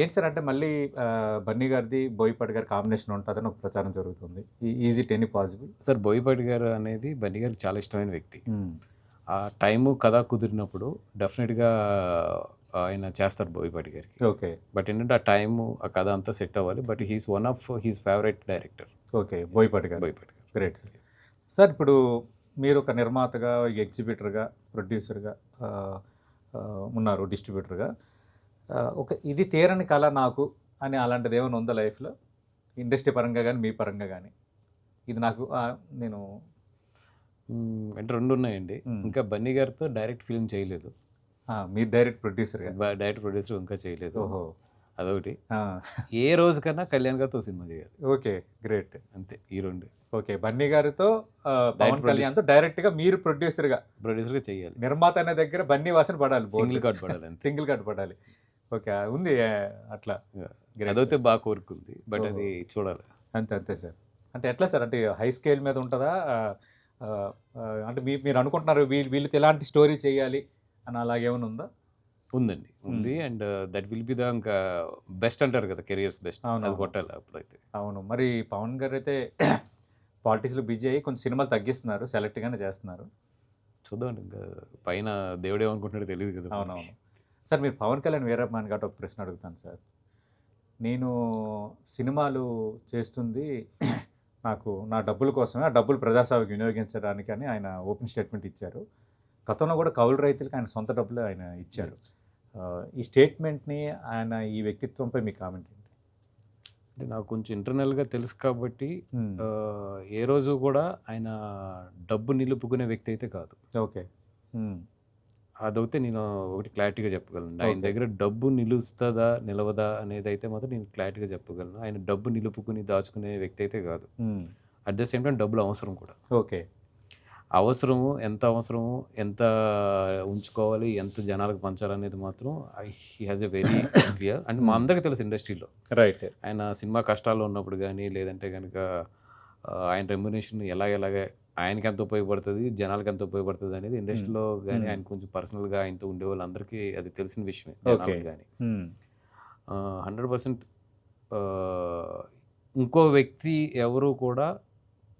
ఏంటి సార్ అంటే మళ్ళీ బన్నీ గారిది, బోయపాటి గారి కాంబినేషన్ ఉంటదని ఒక ప్రచారం జరుగుతుంది. Is it any possible? Sir Boyapati గారు అనేది బన్నీ గారికి చాలా ఇష్టమైన వ్యక్తి. హ్మ్. ఆ టైము కథ కుదిరినప్పుడు డెఫినెట్‌గా ఆయన చేస్తారు బోయపాటి గారికి. ఓకే. బట్ ఏంటంటే ఆ టైము, ఆ కథ అంతా సెట్ అవ్వాలి. But he is one of his favourite director okay. Boyapati గారు. బోయపాటి గారు. Great sir. సార్ ఇప్పుడు మీరు ఒక నిర్మాతగా, ఎగ్జిబిటర్‌గా, ప్రొడ్యూసర్‌గా ఆహ్, ఉన్నారు డిస్ట్రిబ్యూటర్‌గా. ఒక ఇది తీరని కల నాకు అని అలాంటిదేమైనా ఉందా లైఫ్‌లో? ఇండస్ట్రీ పరంగా గాని, మీ పరంగా గాని? ఇది నాకు నేను అంటే 2 ఉన్నాయండి. హ్మ్. ఇంకా బన్నీ గారితో డైరెక్ట్ ఫిల్మ్ చేయలేదు. మీరు డైరెక్ట్ ప్రొడ్యూసర్‌గా. డైరెక్ట్ ప్రొడ్యూసర్ ఇంకా చేయలేదు. ఓహో! అదొకటి. ఆ! ఏ రోజుకన్నా కళ్యాణ్ గారితో సినిమా చేయాలి. ఓకే. గ్రేట్. అంతే ఈ 2 ఓకే. బన్నీ గారితో పవన్ డైరెక్ట్ కళ్యాణ్‌తో డైరెక్ట్‌గా మీరు ప్రొడ్యూసర్‌గా. ప్రొడ్యూసర్‌గా చేయాలి. నిర్మాత అనే దగ్గర బన్నీ వాసన పడాలి సింగిల్ బోర్డ్‌లో. కార్డ్ పడాలి అంతే. సింగిల్ కట్ పడాలి. ఓకే. ఉంది అట్లా. గ్రేట్ అదైతే సార్. బాగా కోరుకుంది. బట్ ఓహో! అది చూడాలి. అంతే. అంతే సార్. అంటే ఎట్లా సార్? అంటే హై స్కేల్ మీద ఉంటదా? ఆహ్, అంటే మీరు అనుకుంటున్నారు వీళ్ళతో ఇలాంటి స్టోరీ చేయాలి అని అలాగేమైనా ఉందా? ఉందండి. హ్మ్. ఉంది. And that will be the ఇంకా బెస్ట్ అంటారు కదా! Careers best. అది అవునవును. కొట్టాలి అప్పుడైతే. అవును. మరి పవన్ గారైతే పాలిటిక్స్‌లో బిజీ అయ్యి కొంచెం సినిమాలు తగ్గిస్తున్నారు. సెలెక్ట్‌గానే చేస్తున్నారు. చూద్దామండి ఇంకా పైన దేవుడేమనుకుంటున్నాడో తెలీదు కదా! మనకి. అవునవును. సార్ మీరు పవన్ కళ్యాణ్ వీరభిమాని కాబట్టి ఒక ప్రశ్న అడుగుతాను సార్. నేను సినిమాలు చేస్తుంది నాకు నా డబ్బుల కోసమే. ఆ డబ్బులు ప్రజాసేవకు వినియోగించడానికని ఆయన ఓపెన్ స్టేట్మెంట్ ఇచ్చారు. గతంలో కూడా కౌలు రైతులకి ఆయన సొంత డబ్బులే ఆయన ఇచ్చారు. ఈ స్టేట్మెంట్‌ని ఆయన ఈ వ్యక్తిత్వంపై మీ కామెంట్ ఏంటి? అంటే నాకు కొంచెం ఇంటర్నల్‌గా తెలుసు కాబట్టి హ్మ్. ఏ రోజు కూడా ఆయన డబ్బు నిలుపుకునే వ్యక్తి అయితే కాదు. ఓకే. హ్మ్. అదైతే నేను ఒకటి క్లారిటీగా చెప్పగలను. ఆయన ఓకే. దగ్గర డబ్బు నిలుస్తదా, నిలవదా అనేదైతే మాత్రం నేను క్లారిటీగా చెప్పగలను. ఆయన డబ్బు నిలుపుకుని దాచుకునే వ్యక్తి అయితే కాదు. హ్మ్. అట్ ద సేమ్ టైమ్ డబ్బులు అవసరం కూడా. ఓకే. అవసరము, ఎంత ఉంచుకోవాలి, ఎంత జనాలకు పంచాలనేది మాత్రం హి హాజ్ ఎ వెరీ క్లియర్. అంటే మా హ్మ్. అందరికీ తెలుసు ఇండస్ట్రీలో. రైట్. ఆయన సినిమా కష్టాల్లో ఉన్నప్పుడు గానీ, లేదంటే గనక ఆయన రెమ్యునరేషన్ ఎలాగ ఆయనకి ఎంత ఉపయోగపడుతది, జనాలకి ఎంత ఉపయోగపడుతది అనేది హ్మ్. ఇండస్ట్రీలో గానీ, హ్మ్. ఆయన కొంచెం పర్సనల్‌గా ఆయనతో ఉండేవాళ్ళందరికీ అది తెలిసిన విషయమే ఓకే. జనాలకు గానీ. హ్మ్. 100% ఆహ్, ఇంకో వ్యక్తి ఎవరు కూడా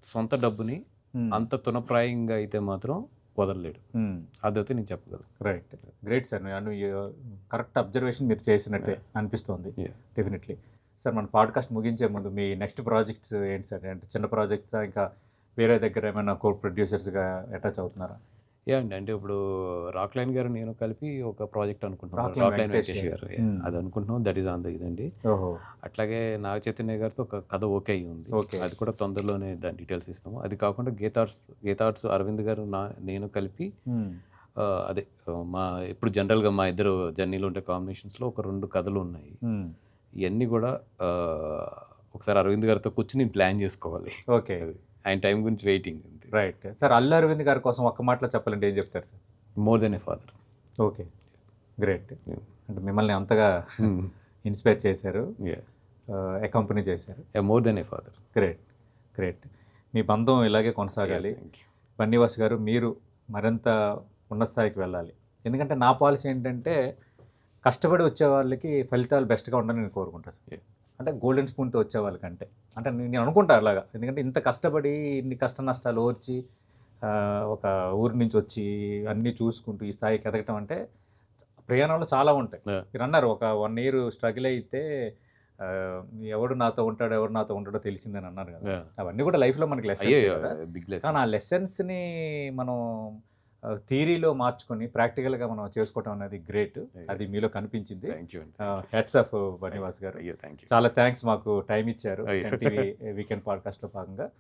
సొంత డబ్బుని హ్మ్. అంత తునప్రాయంగా అయితే మాత్రం వదలలేడు. హ్మ్. అదైతే నేను చెప్పగలను. Right. Great sir. Correct observation మీరు చేసినట్టే అనిపిస్తోంది. యాహ్! డెఫినెట్‌లీ. సార్ మన పాడ్‌కాస్ట్ ముగించే ముందు మీ నెక్స్ట్ ప్రాజెక్ట్స్ ఏంటి సార్? అంటే చిన్న ప్రాజెక్ట్సా? ఇంకా వేరే దగ్గర ఏమైనా కో ప్రొడ్యూసర్స్‌గా అటాచ్ అవుతున్నారా? యాహ్! అండి. అంటే ఇప్పుడు 'రాక్‌లైన్' గారు నేను కలిపి ఒక ప్రాజెక్ట్ అనుకుంటున్నాం. 'రాక్‌లైన్ 'రాక్‌లైన్ వెంకటేష్' వెంకటేష్' గారు. గారు. హ్మ్. అది అనుకుంటున్నాం. దట్ ఈస్ ఆన్ ద ఇదండి. ఓహో! అట్లాగే నాగ చైతన్య గారితో ఒక కథ ఓకే అయ్యి ఉంది. ఓకే. అది కూడా తొందరలోనే దాని డీటెయిల్స్ ఇస్తాము. అది కాకుండా గీతార్ట్స్ అరవింద్ గారు నేను కలిపి హ్మ్. అదే మా ఇప్పుడు జనరల్‌గా మా ఇద్దరు జర్నీలో ఉండే కాంబినేషన్స్‌లో ఒక 2 కథలు ఉన్నాయి. హ్మ్. ఇయన్నీ గూడా ఆహ్, ఒకసారి అరవింద్ గారితో కూర్చొని నేను ప్లాన్ జేసుకోవాలి. ఓకే. అది. ఆయన టైం గురించి వెయిటింగ్ అంతే. రైట్. సార్ 'అల్లు అరవింద్' గారి కోసం ఒక్క మాటలో చెప్పాలంటే ఏం చెప్తారు sir? 'More than a father.' Okay. Great. Hmm. అంటే మిమ్మల్ని అంతగా హ్మ్. ఇన్‌స్పైర్ చేశారు. యాహ్! అకంపెనీ చేశారు. 'More than a father.' Great. Great. మీ బంధం ఇలాగే యాహ్! కొనసాగాలి. Thank you. బన్నీవాస్ గారు మీరు మరింత ఉన్నత స్థాయికి వెళ్ళాలి. ఎందుకంటే నా పాలిసీ ఏంటంటే కష్టపడి వచ్చే వాళ్ళకి ఫలితాలు బెస్ట్‌గా ఉండాలని నేను కోరుకుంటా సార్. యాహ్! అంటే గోల్డెన్ స్పూన్‌తో వచ్చే వాళ్ళకంటే. అంటే నేను అనుకుంటా అలాగా. ఎందుకంటే ఇంత కష్టపడి ఇన్ని కష్ట నష్టాలు ఓర్చి ఒక ఊరు నుంచి వచ్చి అన్నీ చూసుకుంటూ ఈ స్థాయికి ఎదగటం అంటే ప్రయాణంలో చాలా ఉంటాయి. యాహ్! మీరన్నారు ఒక 1 ఇయర్ స్ట్రగుల్ అయితే ఆహ్, ఎవడు నాతో ఉంటాడో, ఎవడు నాతో ఉండడో తెలిసిందని అన్నారు కదా! యాహ్! అవన్నీ కూడా లైఫ్‌లో మనకి లెసన్సే అయ్యయ్యో! కదా! బిగ్ కానీ లెసన్స్. ఆ లెసన్స్‌ని మనం థియరీలో మార్చుకొని ప్రాక్టికల్‌గా మనం చేసుకోవటం అనేది గ్రేట్. అది మీలో కనిపించింది. థాంక్ యూ అండి. Thank you. Hats off Bunny Vas గారు. అయ్యో! Thank you. చాలా థాంక్స్ మాకు టైమ్ ఇచ్చారు. అయ్యో! ఎన్‌టీవీ వీకెండ్ పాడ్‌కాస్ట్‌లో భాగంగా.